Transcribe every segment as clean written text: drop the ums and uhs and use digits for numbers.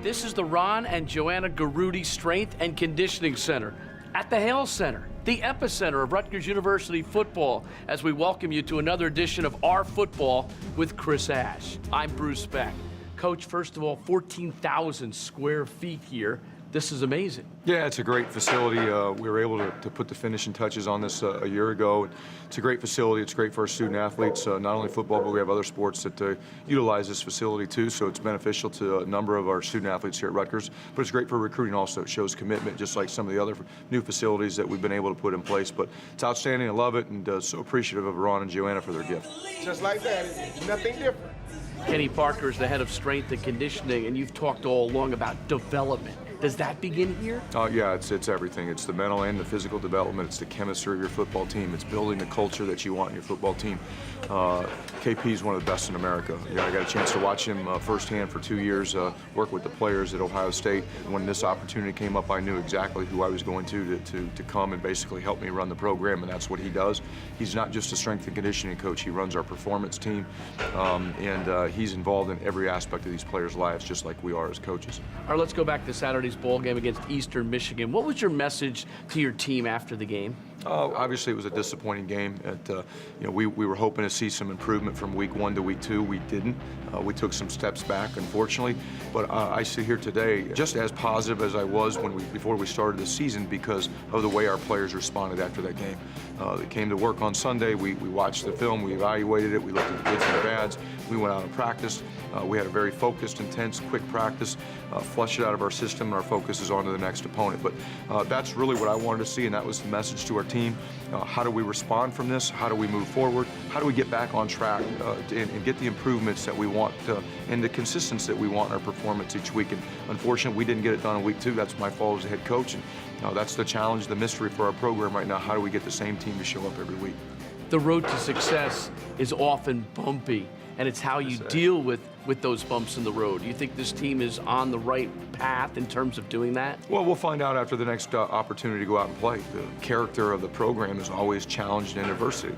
This is the Ron and Joanna Garuti Strength and Conditioning Center at the Hale Center, the epicenter of Rutgers University football, as we welcome you to another edition of Our Football with Chris Ash. I'm Bruce Beck. Coach, first of all, 14,000 square feet here. This is amazing. Yeah, it's a great facility. We were able to put the finishing touches on this a year ago. It's a great facility. It's great for our student athletes, not only football, but we have other sports that utilize this facility too, so it's beneficial to a number of our student athletes here at Rutgers. But it's great for recruiting also. It shows commitment, just like some of the other new facilities that we've been able to put in place. But it's outstanding. I love it, and so appreciative of Ron and Joanna for their gift. Just like that, it's nothing different. Kenny Parker is the head of strength and conditioning, and you've talked all along about development. Does that begin here? Yeah, it's everything. It's the mental and the physical development. It's the chemistry of your football team. It's building the culture that you want in your football team. KP is one of the best in America. I got a chance to watch him firsthand for 2 years, work with the players at Ohio State. When this opportunity came up, I knew exactly who I was going to come and basically help me run the program, and that's what he does. He's not just a strength and conditioning coach. He runs our performance team, and he's involved in every aspect of these players' lives, just like we are as coaches. All right, let's go back to Saturday's ball game against Eastern Michigan. What was your message to your team after the game? Obviously, it was a disappointing game. We were hoping to see some improvement from week 1 to week 2. We didn't. We took some steps back, unfortunately. But I sit here today just as positive as I was before we started the season because of the way our players responded after that game. They came to work on Sunday. We watched the film. We evaluated it. We looked at the goods and the bads. We went out and practiced. We had a very focused, intense, quick practice, flushed it out of our system, and our focus is on to the next opponent. But that's really what I wanted to see, and that was the message to our team. How do we respond from this? How do we move forward? How do we get back on track and get the improvements that we want and the consistency that we want in our performance each week? And unfortunately, we didn't get it done in week 2. That's my fault as a head coach. And that's the challenge, the mystery for our program right now. How do we get the same team to show up every week? The road to success is often bumpy, and it's how you deal with those bumps in the road. Do you think this team is on the right path in terms of doing that? Well, we'll find out after the next opportunity to go out and play. The character of the program is always challenged in adversity.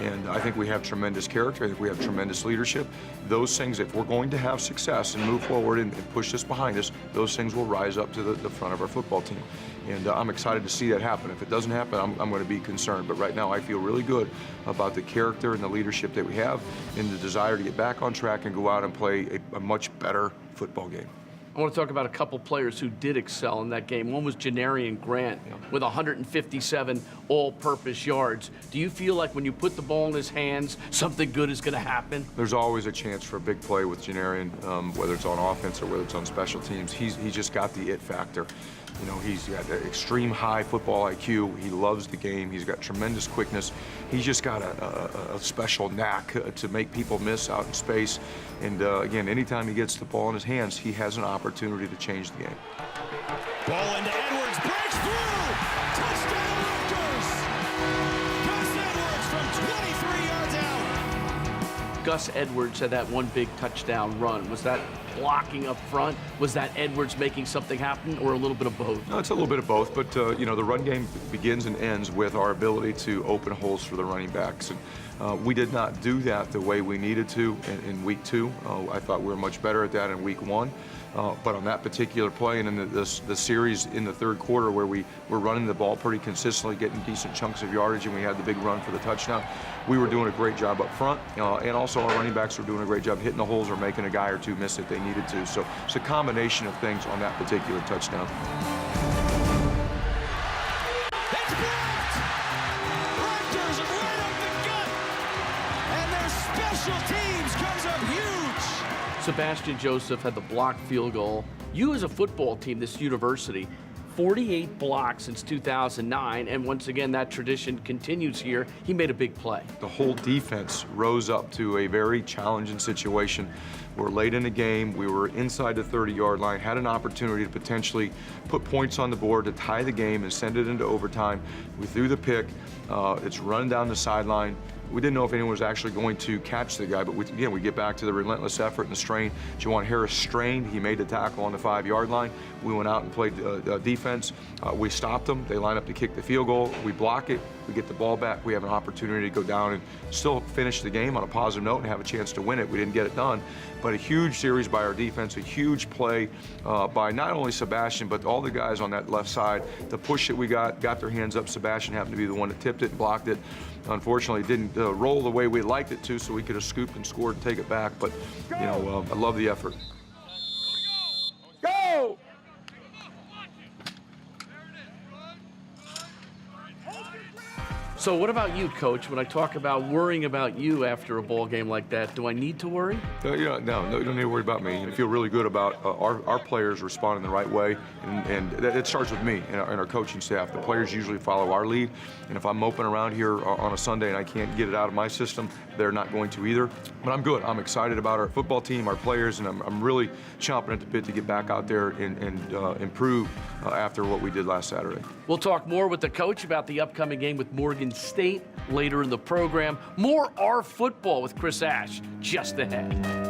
And I think we have tremendous character. I think we have tremendous leadership. Those things, if we're going to have success and move forward and push this behind us, those things will rise up to the front of our football team. And I'm excited to see that happen. If it doesn't happen, I'm going to be concerned. But right now, I feel really good about the character and the leadership that we have and the desire to get back on track and go out and play a much better football game. I want to talk about a couple players who did excel in that game. One was Janarian Grant with 157 all-purpose yards. Do you feel like when you put the ball in his hands, something good is going to happen? There's always a chance for a big play with Janarian, whether it's on offense or whether it's on special teams. He's just got the it factor. He's got an extreme high football IQ. He loves the game. He's got tremendous quickness. He's just got a special knack to make people miss out in space. And again, anytime he gets the ball in his hands, he has an opportunity to change the game. Ball into Edwards, breaks through! Touchdown Rutgers! Gus Edwards from 23 yards out. Gus Edwards had that one big touchdown run. Was that blocking up front? Was that Edwards making something happen, or a little bit of both? No, it's a little bit of both, but the run game begins and ends with our ability to open holes for the running backs. And we did not do that the way we needed to in week 2. I thought we were much better at that in week 1. But on that particular play and in the series in the third quarter where we were running the ball pretty consistently, getting decent chunks of yardage, and we had the big run for the touchdown, we were doing a great job up front. And also our running backs were doing a great job hitting the holes or making a guy or two miss if they needed to. So it's a combination of things on that particular touchdown. It's blocked! Rutgers right up the gut! And their special teams comes up huge! Sebastian Joseph had the blocked field goal. You as a football team, this university, 48 blocks since 2009, and once again, that tradition continues here. He made a big play. The whole defense rose up to a very challenging situation. We're late in the game. We were inside the 30-yard line, had an opportunity to potentially put points on the board to tie the game and send it into overtime. We threw the pick. It's run down the sideline. We didn't know if anyone was actually going to catch the guy, but again, we get back to the relentless effort and the strain. Juwan Harris strained. He made the tackle on the 5-yard line. We went out and played defense. We stopped them. They lined up to kick the field goal. We block it. we get the ball back, we have an opportunity to go down and still finish the game on a positive note and have a chance to win it. We didn't get it done, but a huge series by our defense, a huge play by not only Sebastian, but all the guys on that left side. The push that we got their hands up. Sebastian happened to be the one that tipped it and blocked it. Unfortunately, it didn't roll the way we liked it to, so we could have scooped and scored and take it back, but you know, I love the effort. Go! So what about you, Coach? When I talk about worrying about you after a ball game like that, do I need to worry? No, you don't need to worry about me. I feel really good about our players responding the right way, and it starts with me and our coaching staff. The players usually follow our lead, and if I'm moping around here on a Sunday and I can't get it out of my system, they're not going to either. But I'm good. I'm excited about our football team, our players, and I'm really chomping at the bit to get back out there and improve after what we did last Saturday. We'll talk more with the coach about the upcoming game with Morgan State later in the program. More R Football with Chris Ash just ahead.